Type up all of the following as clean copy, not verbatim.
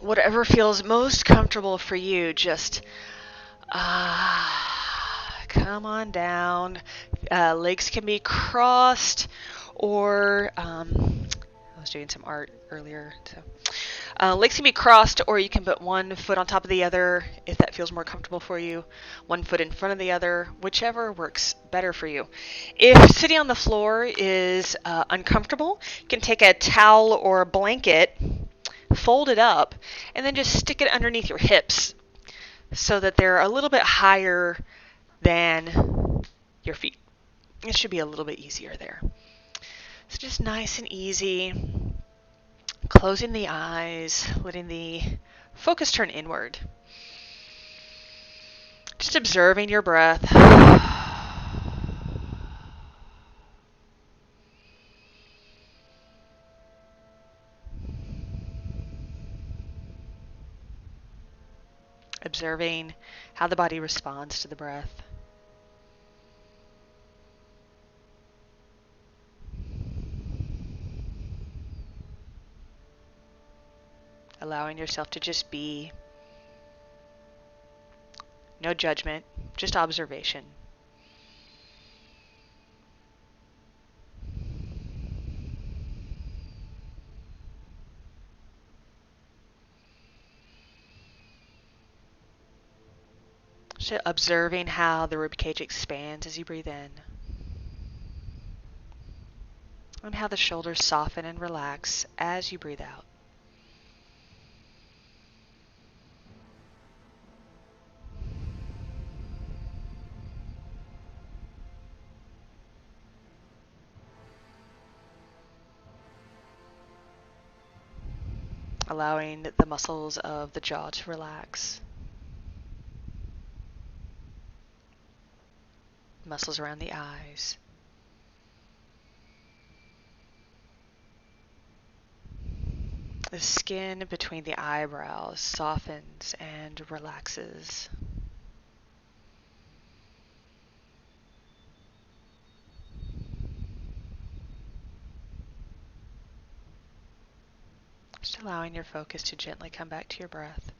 whatever feels most comfortable for you, just come on down. Legs can be crossed, or I was doing some art earlier, so legs can be crossed, or you can put one foot on top of the other if that feels more comfortable for you. One foot in front of the other, whichever works better for you. If sitting on the floor is uncomfortable, you can take a towel or a blanket, fold it up, and then just stick it underneath your hips so that they're a little bit higher than your feet. It should be a little bit easier there. So just nice and easy. Closing the eyes, letting the focus turn inward. Just observing your breath. Observing how the body responds to the breath. Allowing yourself to just be. No judgment, just observation. So observing how the ribcage expands as you breathe in, and how the shoulders soften and relax as you breathe out. Allowing the muscles of the jaw to relax. Muscles around the eyes. The skin between the eyebrows softens and relaxes. Just allowing your focus to gently come back to your breath.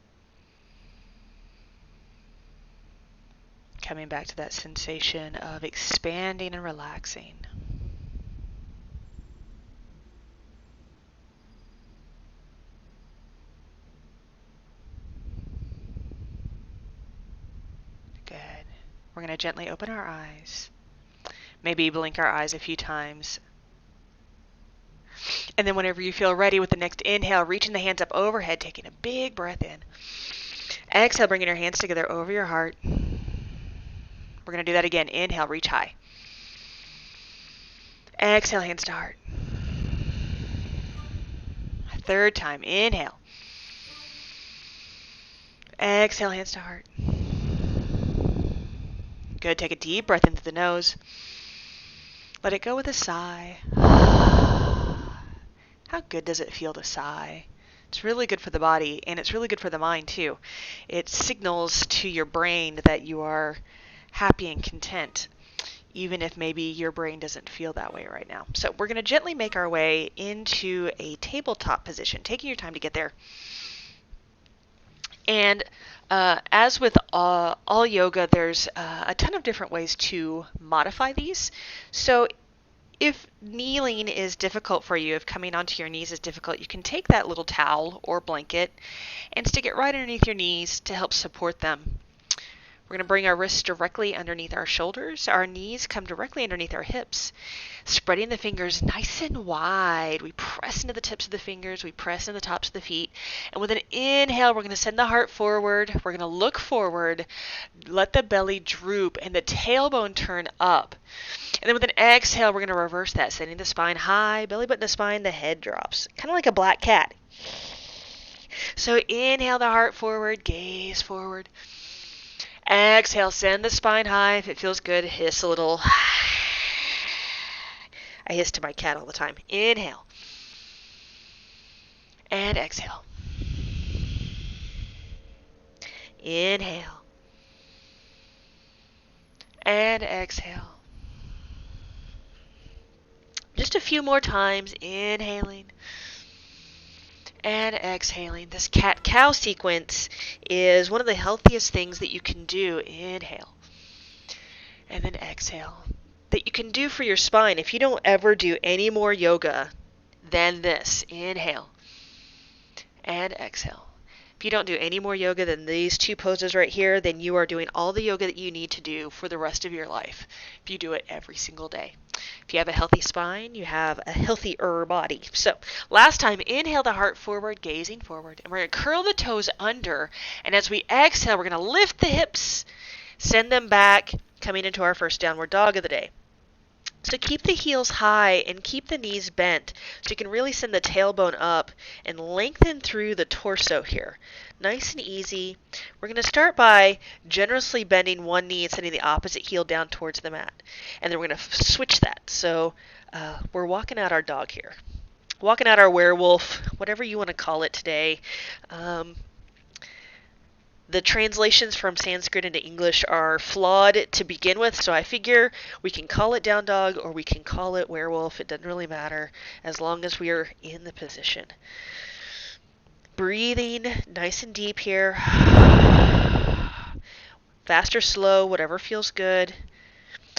Coming back to that sensation of expanding and relaxing. Good. We're going to gently open our eyes. Maybe blink our eyes a few times. And then whenever you feel ready with the next inhale, reaching the hands up overhead, taking a big breath in. Exhale, bringing your hands together over your heart. We're going to do that again. Inhale, reach high. Exhale, hands to heart. Third time, inhale. Exhale, hands to heart. Good. Take a deep breath into the nose. Let it go with a sigh. How good does it feel to sigh? It's really good for the body, and it's really good for the mind too. It signals to your brain that you are happy and content, even if maybe your brain doesn't feel that way right now. So we're going to gently make our way into a tabletop position, taking your time to get there. And as with all yoga, there's a ton of different ways to modify these. So if kneeling is difficult for you, if coming onto your knees is difficult, you can take that little towel or blanket and stick it right underneath your knees to help support them. We're going to bring our wrists directly underneath our shoulders. Our knees come directly underneath our hips. Spreading the fingers nice and wide. We press into the tips of the fingers. We press into the tops of the feet. And with an inhale, we're going to send the heart forward. We're going to look forward. Let the belly droop and the tailbone turn up. And then with an exhale, we're going to reverse that, sending the spine high, belly button to spine, the head drops. Kind of like a black cat. So inhale the heart forward, gaze forward. Exhale, send the spine high. If it feels good, hiss a little. I hiss to my cat all the time. Inhale. And exhale. Inhale. And exhale. Just a few more times. Inhaling. And exhaling. This cat-cow sequence is one of the healthiest things that you can do. Inhale. And then exhale. That you can do for your spine if you don't ever do any more yoga than this. Inhale. And exhale. If you don't do any more yoga than these two poses right here, then you are doing all the yoga that you need to do for the rest of your life if you do it every single day. If you have a healthy spine, you have a healthier body. So last time, inhale the heart forward, gazing forward. And we're going to curl the toes under. And as we exhale, we're going to lift the hips, send them back, coming into our first downward dog of the day. So keep the heels high and keep the knees bent so you can really send the tailbone up and lengthen through the torso here. Nice and easy. We're going to start by generously bending one knee and sending the opposite heel down towards the mat. And then we're going to switch that. So we're walking out our dog here. Walking out our werewolf, whatever you want to call it today. The translations from Sanskrit into English are flawed to begin with, so I figure we can call it down dog or we can call it werewolf. It doesn't really matter as long as we are in the position. Breathing nice and deep here. Fast or slow, whatever feels good.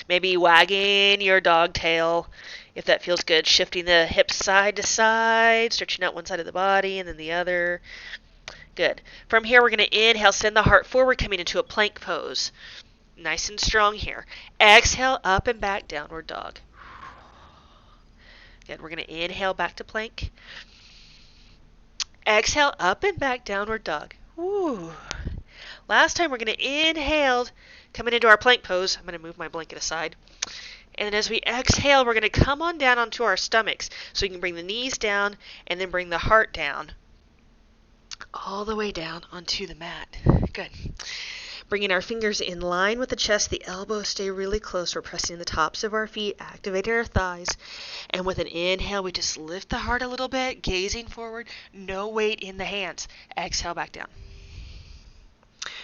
Maybe wagging your dog tail if that feels good. Shifting the hips side to side, stretching out one side of the body and then the other. Good. From here, we're going to inhale, send the heart forward, coming into a plank pose. Nice and strong here. Exhale, up and back, downward dog. Good. We're going to inhale back to plank. Exhale, up and back, downward dog. Woo. Last time, we're going to inhale, coming into our plank pose. I'm going to move my blanket aside. And as we exhale, we're going to come on down onto our stomachs. So you can bring the knees down and then bring the heart down. All the way down onto the mat. Good. Bringing our fingers in line with the chest. The elbows stay really close. We're pressing the tops of our feet, activating our thighs. And with an inhale, we just lift the heart a little bit, gazing forward. No weight in the hands. Exhale back down.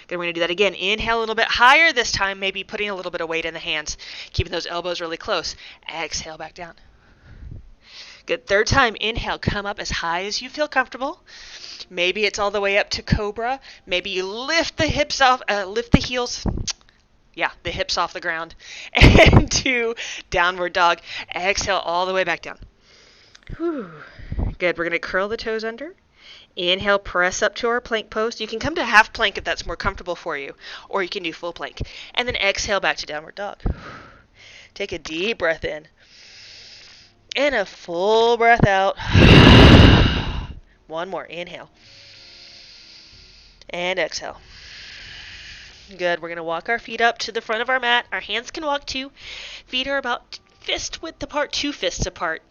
Good. We're going to do that again. Inhale a little bit higher this time, maybe putting a little bit of weight in the hands, keeping those elbows really close. Exhale back down. Good. Third time, inhale, come up as high as you feel comfortable. Maybe it's all the way up to cobra. Maybe you lift the hips off, lift the heels. Yeah, the hips off the ground. And to downward dog. Exhale all the way back down. Whew. Good. We're going to curl the toes under. Inhale, press up to our plank pose. You can come to half plank if that's more comfortable for you, or you can do full plank. And then exhale back to downward dog. Take a deep breath in. And a full breath out. One more. Inhale. And exhale. Good. We're going to walk our feet up to the front of our mat. Our hands can walk too. Feet are about fist width apart, 2 fists apart.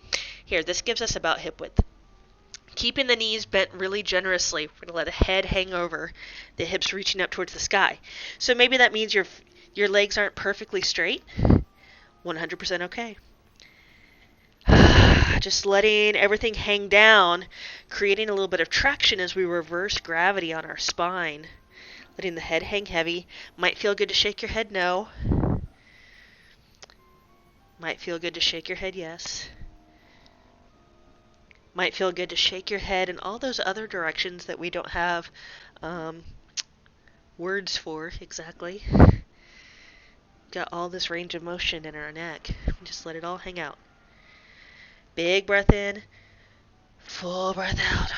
Here, this gives us about hip width. Keeping the knees bent really generously. We're going to let the head hang over, the hips reaching up towards the sky. So maybe that means your legs aren't perfectly straight. 100% okay. Just letting everything hang down, creating a little bit of traction as we reverse gravity on our spine. Letting the head hang heavy. Might feel good to shake your head no. Might feel good to shake your head yes. Might feel good to shake your head in all those other directions that we don't have words for exactly. Got all this range of motion in our neck. Just let it all hang out. Big breath in, full breath out.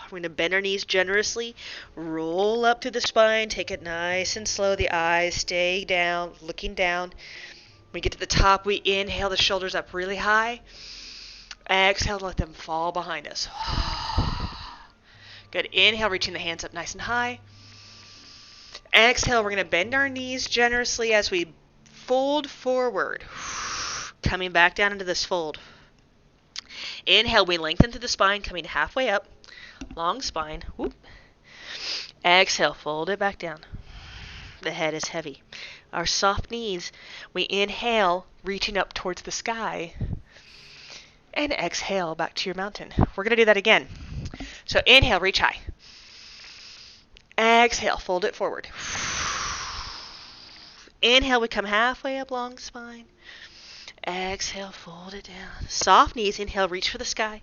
We're going to bend our knees generously, roll up through the spine, take it nice and slow. The eyes stay down, looking down. When we get to the top, we inhale the shoulders up really high. Exhale, let them fall behind us. Good. Inhale, reaching the hands up nice and high. Exhale, we're going to bend our knees generously as we fold forward. Coming back down into this fold. Inhale, we lengthen through the spine, coming halfway up. Long spine. Whoop. Exhale, fold it back down. The head is heavy. Our soft knees, we inhale, reaching up towards the sky. And exhale, back to your mountain. We're going to do that again. So inhale, reach high. Exhale, fold it forward. Inhale, we come halfway up, long spine. Exhale, fold it down. Soft knees. Inhale, reach for the sky.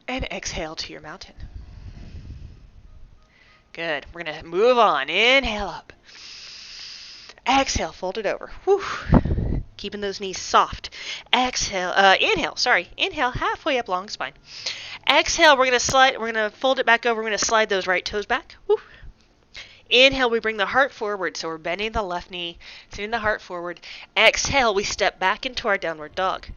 And exhale to your mountain. Good. We're going to move on. Inhale up. Exhale, fold it over. Whew. Keeping those knees soft. Exhale, inhale halfway up long spine. Exhale, we're going to fold it back over. We're going to slide those right toes back. Whew. Inhale, we bring the heart forward, so we're bending the left knee, sending the heart forward. Exhale, we step back into our downward dog.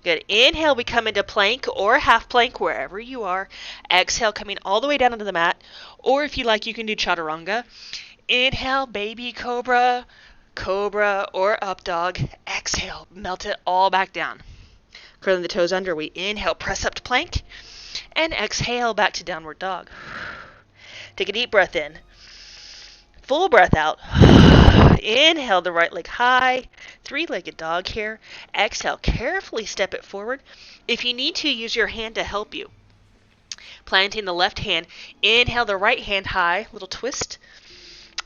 Good. Inhale, we come into plank or half plank, wherever you are. Exhale, coming all the way down onto the mat. Or if you like, you can do chaturanga. Inhale, baby cobra, cobra, or up dog. Exhale, melt it all back down. Curling the toes under, we inhale, press up to plank. And exhale, back to downward dog. Take a deep breath in. Full breath out. Inhale the right leg high. Three-legged dog here. Exhale, carefully step it forward. If you need to, use your hand to help you. Planting the left hand. Inhale the right hand high. Little twist.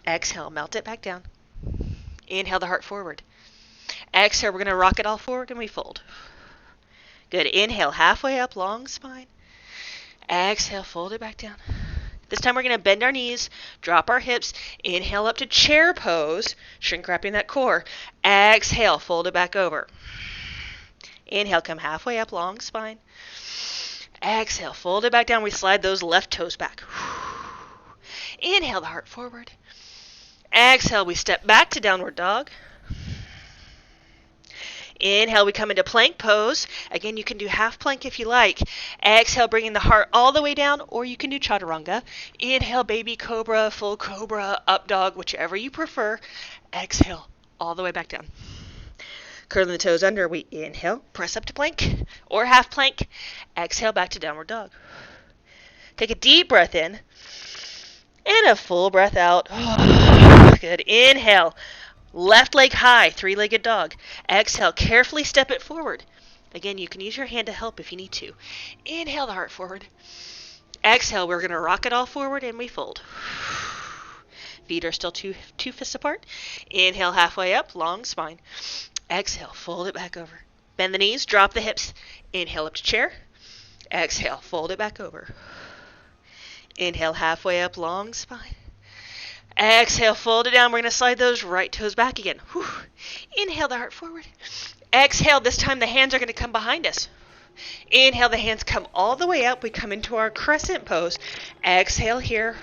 Exhale, melt it back down. Inhale the heart forward. Exhale, we're going to rock it all forward and we fold. Good. Inhale, halfway up, long spine. Exhale, fold it back down. This time we're going to bend our knees, drop our hips, inhale up to chair pose, shrink wrapping that core. Exhale, fold it back over. Inhale, come halfway up, long spine. Exhale, fold it back down. We slide those left toes back. Inhale the heart forward. Exhale, we step back to downward dog. Inhale, we come into plank pose. Again, you can do half plank if you like. Exhale, bringing the heart all the way down, or you can do chaturanga. Inhale, baby cobra, full cobra, up dog, whichever you prefer. Exhale, all the way back down. Curling the toes under, we inhale, press up to plank, or half plank. Exhale, back to downward dog. Take a deep breath in, and a full breath out. Good. Inhale. Left leg high, three-legged dog. Exhale, carefully step it forward. Again, you can use your hand to help if you need to. Inhale the heart forward. Exhale, we're going to rock it all forward and we fold. Feet are still two fists apart. Inhale halfway up, long spine. Exhale, fold it back over. Bend the knees, drop the hips. Inhale up to chair. Exhale, fold it back over. Inhale halfway up, long spine. Exhale, fold it down. We're going to slide those right toes back again. Whew. Inhale the heart forward. Exhale, this time the hands are going to come behind us. Inhale, the hands come all the way up. We come into our crescent pose. Exhale here.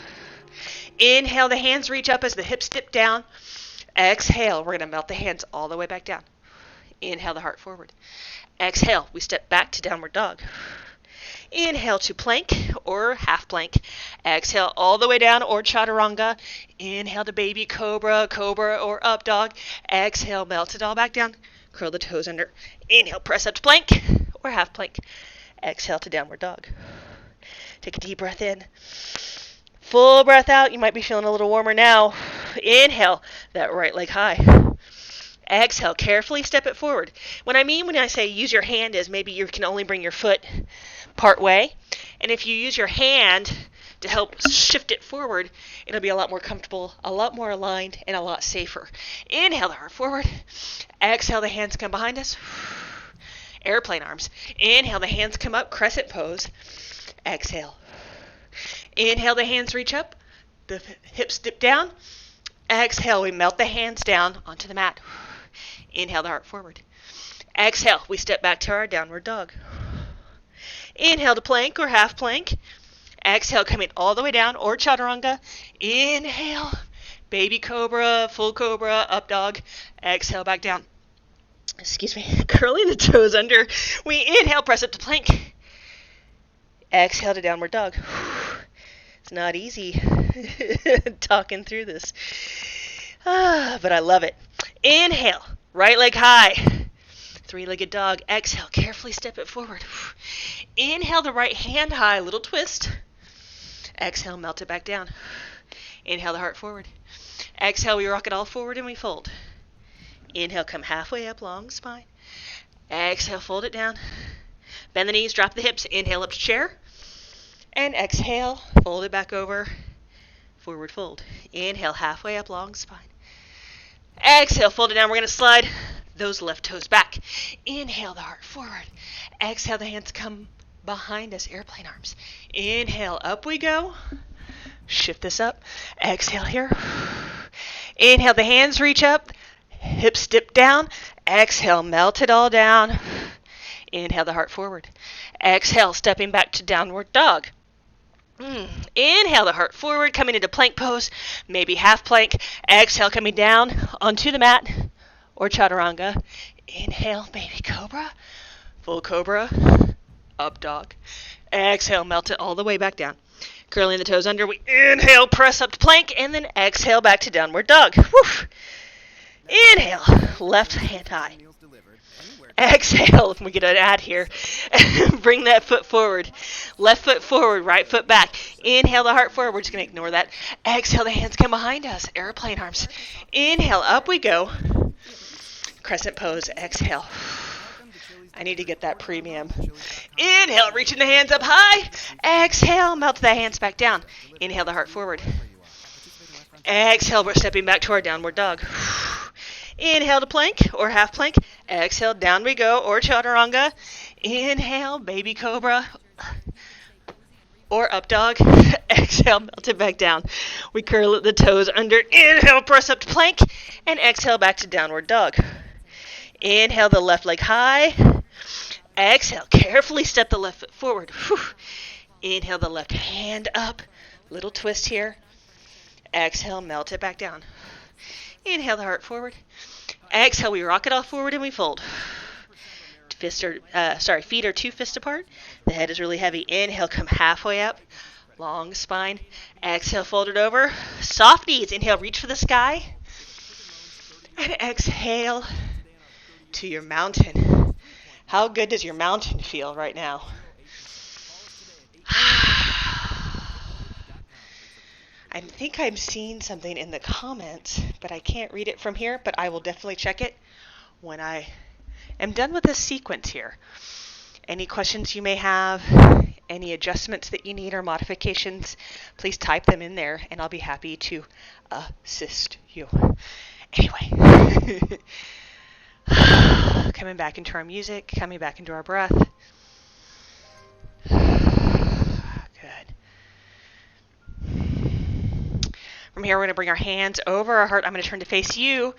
Inhale, the hands reach up as the hips dip down. Exhale, we're going to melt the hands all the way back down. Inhale the heart forward. Exhale, we step back to downward dog. Inhale to plank or half plank. Exhale all the way down or chaturanga. Inhale to baby cobra, cobra or up dog. Exhale, melt it all back down. Curl the toes under. Inhale, press up to plank or half plank. Exhale to downward dog. Take a deep breath in. Full breath out. You might be feeling a little warmer now. Inhale, that right leg high. Exhale, carefully step it forward. When I say use your hand is maybe you can only bring your foot part way. And if you use your hand to help shift it forward, it'll be a lot more comfortable, a lot more aligned, and a lot safer. Inhale the heart forward. Exhale, the hands come behind us. Airplane arms. Inhale, the hands come up, crescent pose. Exhale. Inhale, the hands reach up. The hips dip down. Exhale, we melt the hands down onto the mat. Inhale the heart forward. Exhale, we step back to our downward dog. Inhale to plank or half plank. Exhale, coming all the way down or chaturanga. Inhale, baby cobra, full cobra, up dog. Exhale, back down. Curling the toes under. We inhale, press up to plank. Exhale to downward dog. It's not easy talking through this. But I love it. Inhale, right leg high. Three-legged dog. Exhale, carefully step it forward. Inhale the right hand high, little twist. Exhale, melt it back down. Inhale the heart forward. Exhale, we rock it all forward and we fold. Inhale, come halfway up, long spine. Exhale, fold it down. Bend the knees, drop the hips. Inhale up to chair. And exhale, fold it back over. Forward fold. Inhale, halfway up, long spine. Exhale, fold it down. We're going to slide those left toes back. Inhale the heart forward. Exhale, the hands come behind us, airplane arms. Inhale, up we go. Shift this up. Exhale here. Inhale, the hands reach up. Hips dip down. Exhale, melt it all down. Inhale the heart forward. Exhale, stepping back to downward dog. Inhale the heart forward, coming into plank pose, maybe half plank. Exhale, coming down onto the mat or chaturanga. Inhale, baby cobra, full cobra, up dog. Exhale, melt it all the way back down. Curling the toes under, we inhale, press up to plank, and then exhale back to downward dog. Woo. Inhale, left hand high. Exhale, we get an ad here. Bring that foot forward. Left foot forward, right foot back. Inhale the heart forward. We're just going to ignore that. Exhale, the hands come behind us. Airplane arms. Inhale, up we go. Crescent pose. Exhale. I need to get that premium. Inhale, reaching the hands up high. Exhale, melt the hands back down. Inhale the heart forward. Exhale, we're stepping back to our downward dog. Inhale to plank or half plank. Exhale, down we go, or chaturanga. Inhale, baby cobra or up dog. Exhale, melt it back down. We curl the toes under. Inhale, press up to plank, and exhale back to downward dog. Inhale, the left leg high. Exhale, carefully step the left foot forward. Whew. Inhale, the left hand up. Little twist here. Exhale, melt it back down. Inhale the heart forward. Exhale, we rock it all forward and we fold. Feet are 2 fists apart. The head is really heavy. Inhale, come halfway up. Long spine. Exhale, fold it over. Soft knees. Inhale, reach for the sky. And exhale to your mountain. How good does your mountain feel right now? I think I'm seeing something in the comments, but I can't read it from here, but I will definitely check it when I am done with this sequence here. Any questions you may have, any adjustments that you need or modifications, please type them in there and I'll be happy to assist you. Anyway, coming back into our music, coming back into our breath. From here, we're going to bring our hands over our heart. I'm going to turn to face you.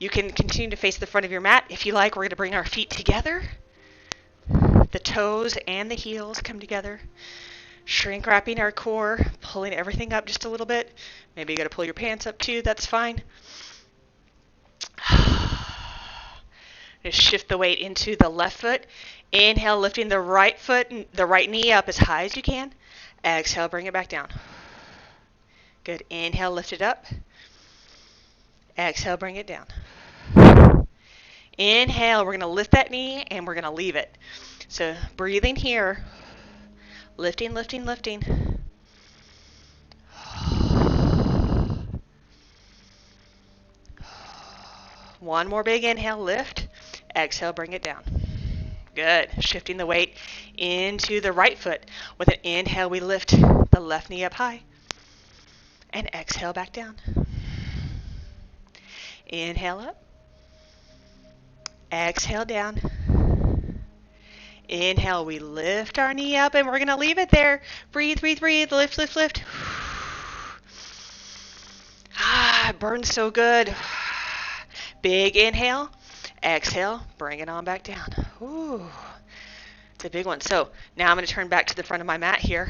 You can continue to face the front of your mat. If you like, we're going to bring our feet together. The toes and the heels come together. Shrink wrapping our core, pulling everything up just a little bit. Maybe you got to pull your pants up too. That's fine. Just shift the weight into the left foot. Inhale, lifting the right foot, the right knee up as high as you can. Exhale, bring it back down. Good. Inhale, lift it up. Exhale, bring it down. Inhale, we're going to lift that knee and we're going to leave it. So breathing here. Lifting, lifting, lifting. One more big inhale, lift. Exhale, bring it down. Good. Shifting the weight into the right foot. With an inhale, we lift the left knee up high. And exhale back down. Inhale up. Exhale down. Inhale, we lift our knee up and we're going to leave it there. Breathe, breathe, breathe. Lift, lift, lift. It burns so good. Big inhale. Exhale. Bring it on back down. Ooh, it's a big one. So now I'm going to turn back to the front of my mat here.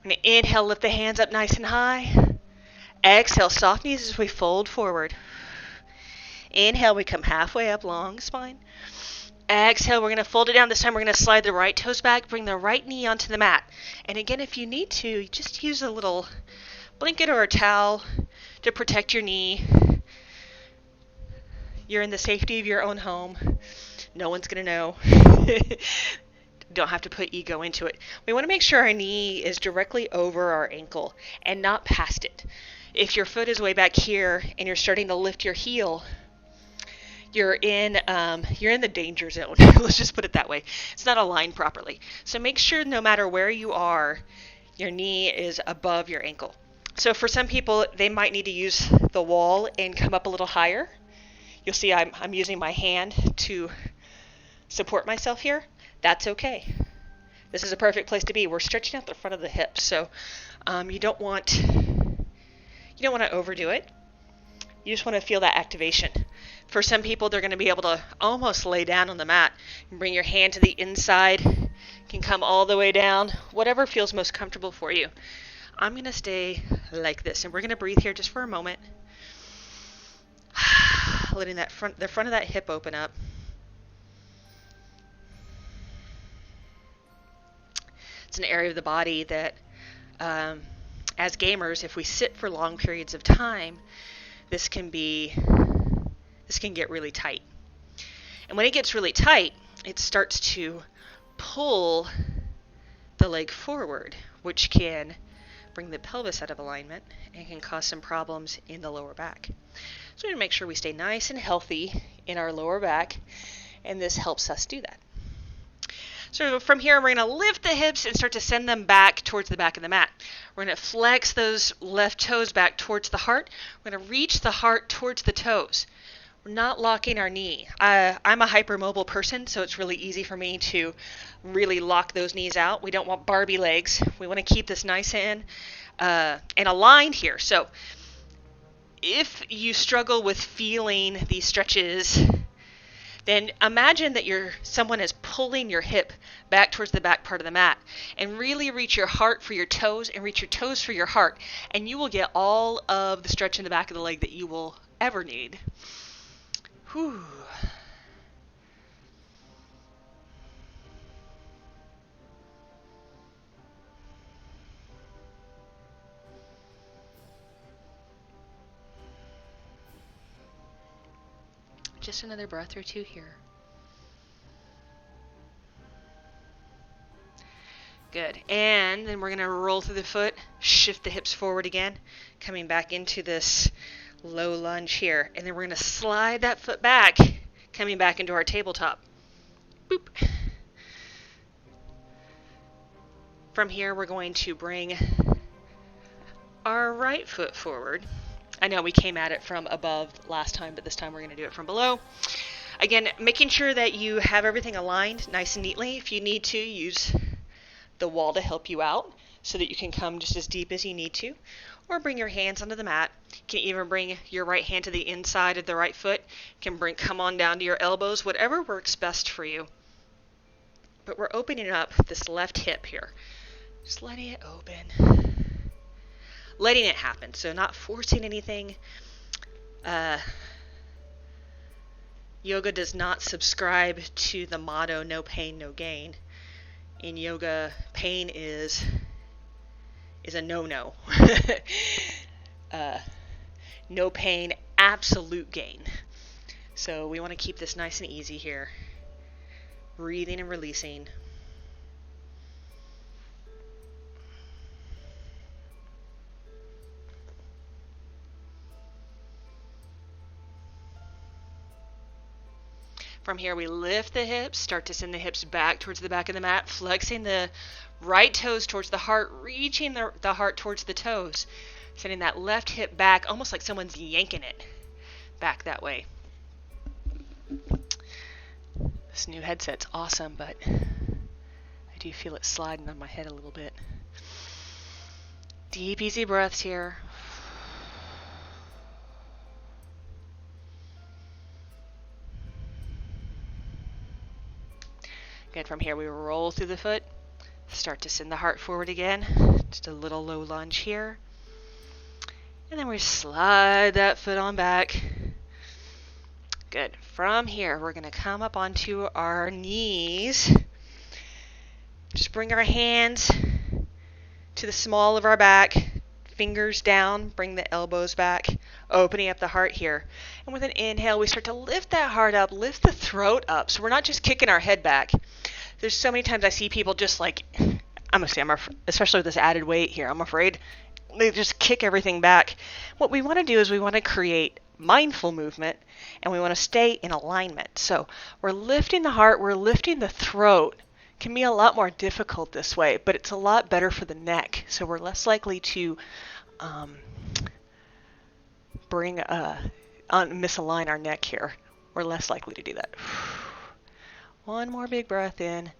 I'm going to inhale, lift the hands up nice and high. Exhale, soft knees as we fold forward. Inhale, we come halfway up, long spine. Exhale, we're going to fold it down. This time we're going to slide the right toes back, bring the right knee onto the mat. And again, if you need to, just use a little blanket or a towel to protect your knee. You're in the safety of your own home. No one's going to know. Don't have to put ego into it. We want to make sure our knee is directly over our ankle and not past it. If your foot is way back here and you're starting to lift your heel, you're in the danger zone. Let's just put it that way. It's not aligned properly. So make sure no matter where you are, your knee is above your ankle. So for some people, they might need to use the wall and come up a little higher. You'll see I'm using my hand to support myself here. That's okay. This is a perfect place to be. We're stretching out the front of the hips, so you don't want to overdo it. You just want to feel that activation. For some people, they're going to be able to almost lay down on the mat and bring your hand to the inside. You can come all the way down, whatever feels most comfortable for you. I'm going to stay like this, and we're going to breathe here just for a moment. Letting the front of that hip open up. It's an area of the body that, as gamers, if we sit for long periods of time, this can get really tight. And when it gets really tight, it starts to pull the leg forward, which can bring the pelvis out of alignment and can cause some problems in the lower back. So we need to make sure we stay nice and healthy in our lower back, and this helps us do that. So from here, we're going to lift the hips and start to send them back towards the back of the mat. We're going to flex those left toes back towards the heart. We're going to reach the heart towards the toes. We're not locking our knee. I'm a hypermobile person, so it's really easy for me to really lock those knees out. We don't want Barbie legs. We want to keep this nice and aligned here. So if you struggle with feeling these stretches, then imagine that someone is pulling your hip back towards the back part of the mat, and really reach your heart for your toes and reach your toes for your heart, and you will get all of the stretch in the back of the leg that you will ever need. Whew. Just another breath or two here. Good. And then we're going to roll through the foot, shift the hips forward again, coming back into this low lunge here. And then we're going to slide that foot back, coming back into our tabletop. Boop. From here, we're going to bring our right foot forward. I know we came at it from above last time, but this time we're going to do it from below. Again, making sure that you have everything aligned nice and neatly. If you need to, use the wall to help you out so that you can come just as deep as you need to. Or bring your hands onto the mat. You can even bring your right hand to the inside of the right foot. You can come on down to your elbows, whatever works best for you. But we're opening up this left hip here. Just letting it open. Letting it happen, so not forcing anything. Yoga does not subscribe to the motto, no pain, no gain. In yoga, pain is a no-no. No pain, absolute gain. So we want to keep this nice and easy here. Breathing and releasing. From here, we lift the hips, start to send the hips back towards the back of the mat, flexing the right toes towards the heart, reaching the heart towards the toes, sending that left hip back, almost like someone's yanking it back that way. This new headset's awesome, but I do feel it sliding on my head a little bit. Deep, easy breaths here. Good. From here, we roll through the foot. Start to send the heart forward again. Just a little low lunge here. And then we slide that foot on back. Good. From here, we're going to come up onto our knees. Just bring our hands to the small of our back. Fingers down. Bring the elbows back. Opening up the heart here. And with an inhale, we start to lift that heart up, lift the throat up. So we're not just kicking our head back. There's so many times I see people just like, especially with this added weight here, I'm afraid they just kick everything back. What we want to do is we want to create mindful movement, and we want to stay in alignment. So we're lifting the heart, we're lifting the throat. It can be a lot more difficult this way, but it's a lot better for the neck. So we're less likely to bring a misalign our neck here. We're less likely to do that. One more big breath in.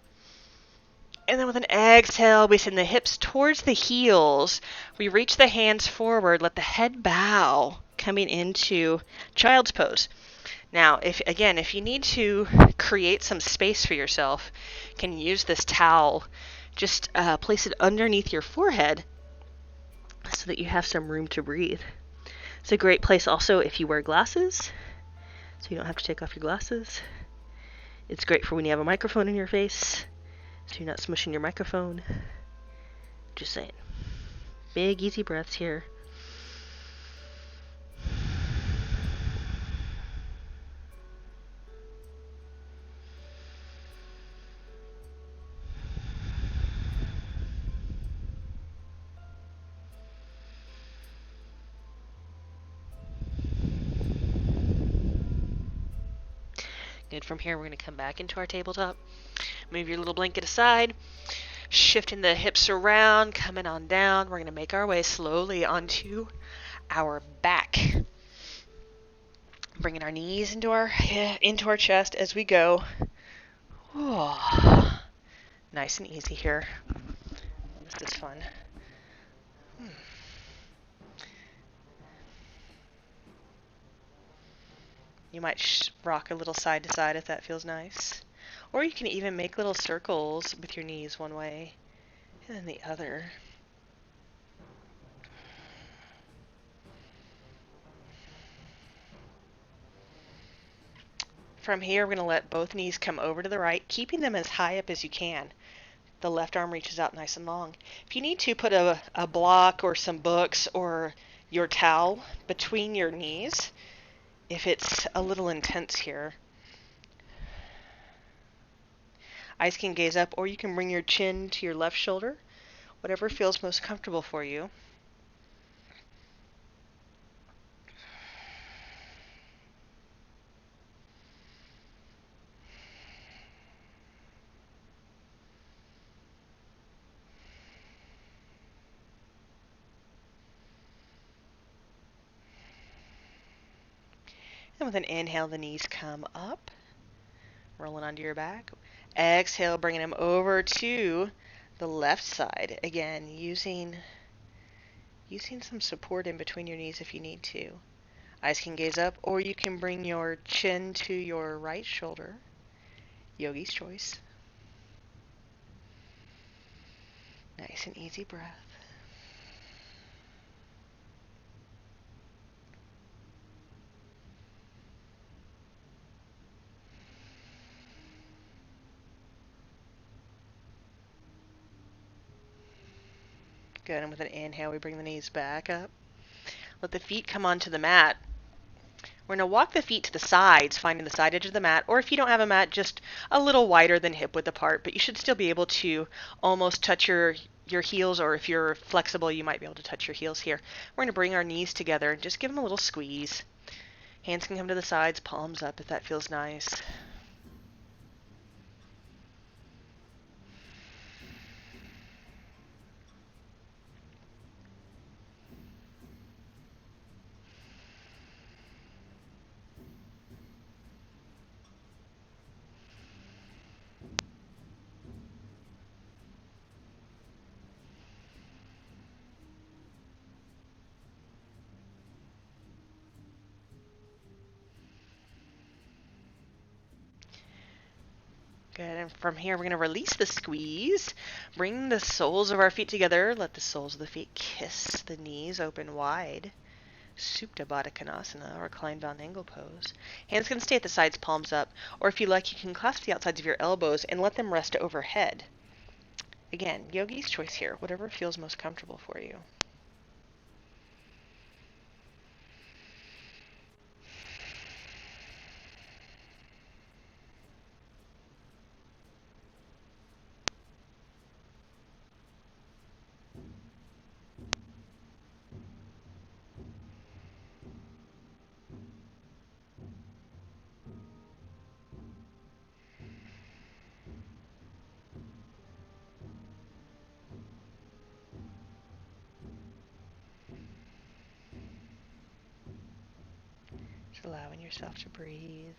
And then with an exhale, we send the hips towards the heels. We reach the hands forward, let the head bow, coming into child's pose. Now, if you need to create some space for yourself, you can use this towel. Just place it underneath your forehead so that you have some room to breathe. It's a great place also if you wear glasses, so you don't have to take off your glasses. It's great for when you have a microphone in your face, so you're not smushing your microphone. Just saying. Big, easy breaths here. Good. From here, we're going to come back into our tabletop. Move your little blanket aside. Shifting the hips around, coming on down. We're going to make our way slowly onto our back. Bringing our knees into our chest as we go. Oh, nice and easy here. This is fun. You might rock a little side to side if that feels nice. Or you can even make little circles with your knees one way and then the other. From here, we're going to let both knees come over to the right, keeping them as high up as you can. The left arm reaches out nice and long. If you need to, put a block or some books or your towel between your knees if it's a little intense here. Eyes can gaze up, or you can bring your chin to your left shoulder, whatever feels most comfortable for you. And with an inhale, the knees come up, rolling onto your back. Exhale, bringing them over to the left side. Again, using some support in between your knees if you need to. Eyes can gaze up, or you can bring your chin to your right shoulder. Yogi's choice. Nice and easy breath. Good, and with an inhale, we bring the knees back up. Let the feet come onto the mat. We're going to walk the feet to the sides, finding the side edge of the mat, or if you don't have a mat, just a little wider than hip width apart, but you should still be able to almost touch your heels, or if you're flexible, you might be able to touch your heels here. We're going to bring our knees together and just give them a little squeeze. Hands can come to the sides, palms up if that feels nice. Good, and from here we're going to release the squeeze, bring the soles of our feet together, let the soles of the feet kiss the knees open wide. Supta Baddha Konasana, or reclined bound angle pose. Hands can stay at the sides, palms up, or if you like, you can clasp the outsides of your elbows and let them rest overhead. Again, yogi's choice here, whatever feels most comfortable for you. Just allowing yourself to breathe,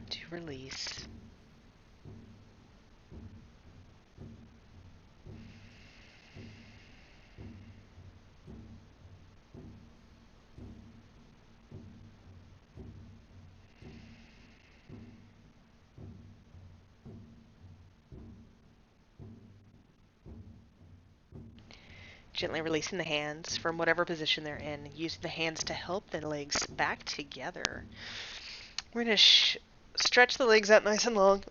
to release. Gently releasing the hands from whatever position they're in, using the hands to help the legs back together. We're going to stretch the legs out nice and long.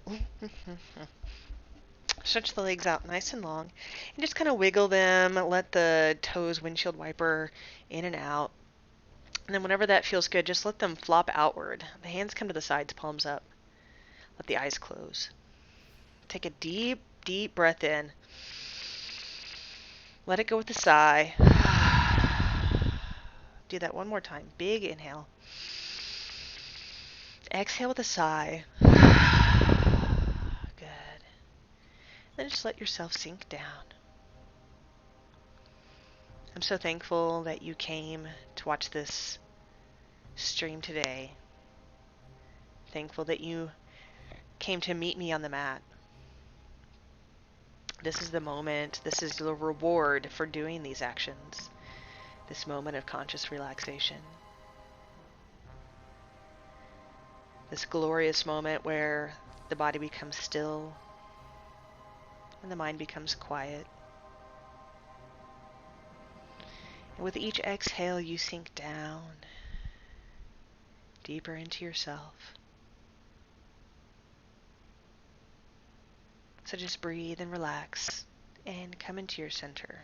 Stretch the legs out nice and long. And just kind of wiggle them. Let the toes windshield wiper in and out. And then whenever that feels good, just let them flop outward. The hands come to the sides, palms up. Let the eyes close. Take a deep, deep breath in. Let it go with a sigh. Do that one more time. Big inhale. Exhale with a sigh. Good. Then just let yourself sink down. I'm so thankful that you came to watch this stream today. Thankful that you came to meet me on the mat. This is the moment, this is the reward for doing these actions. This moment of conscious relaxation. This glorious moment where the body becomes still and the mind becomes quiet. And with each exhale, you sink down deeper into yourself. So just breathe and relax and come into your center.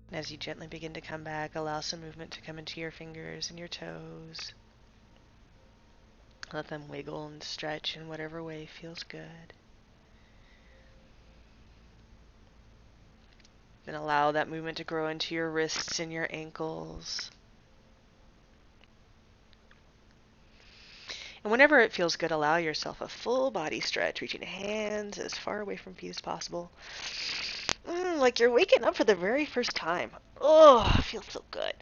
And as you gently begin to come back, allow some movement to come into your fingers and your toes. Let them wiggle and stretch in whatever way feels good. Then allow that movement to grow into your wrists and your ankles. And whenever it feels good, allow yourself a full body stretch, reaching hands as far away from feet as possible. Like you're waking up for the very first time. Oh, it feels so good.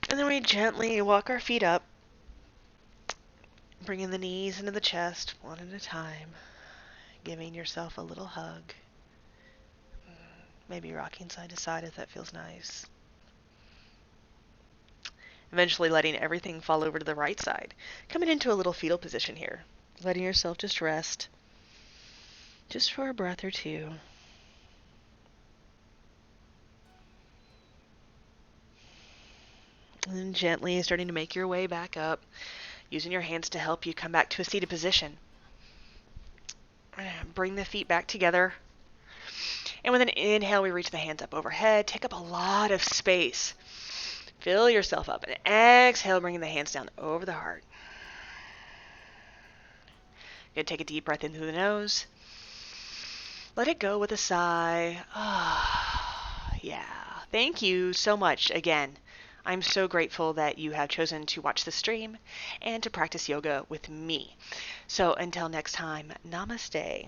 And then we gently walk our feet up, bringing the knees into the chest one at a time, giving yourself a little hug. Maybe rocking side to side if that feels nice. Eventually letting everything fall over to the right side. Coming into a little fetal position here. Letting yourself just rest. Just for a breath or two. And then gently starting to make your way back up. Using your hands to help you come back to a seated position. Bring the feet back together. And with an inhale, we reach the hands up overhead. Take up a lot of space. Fill yourself up. And exhale, bringing the hands down over the heart. Good. Take a deep breath in through the nose. Let it go with a sigh. Yeah. Thank you so much again. I'm so grateful that you have chosen to watch the stream and to practice yoga with me. So until next time, namaste.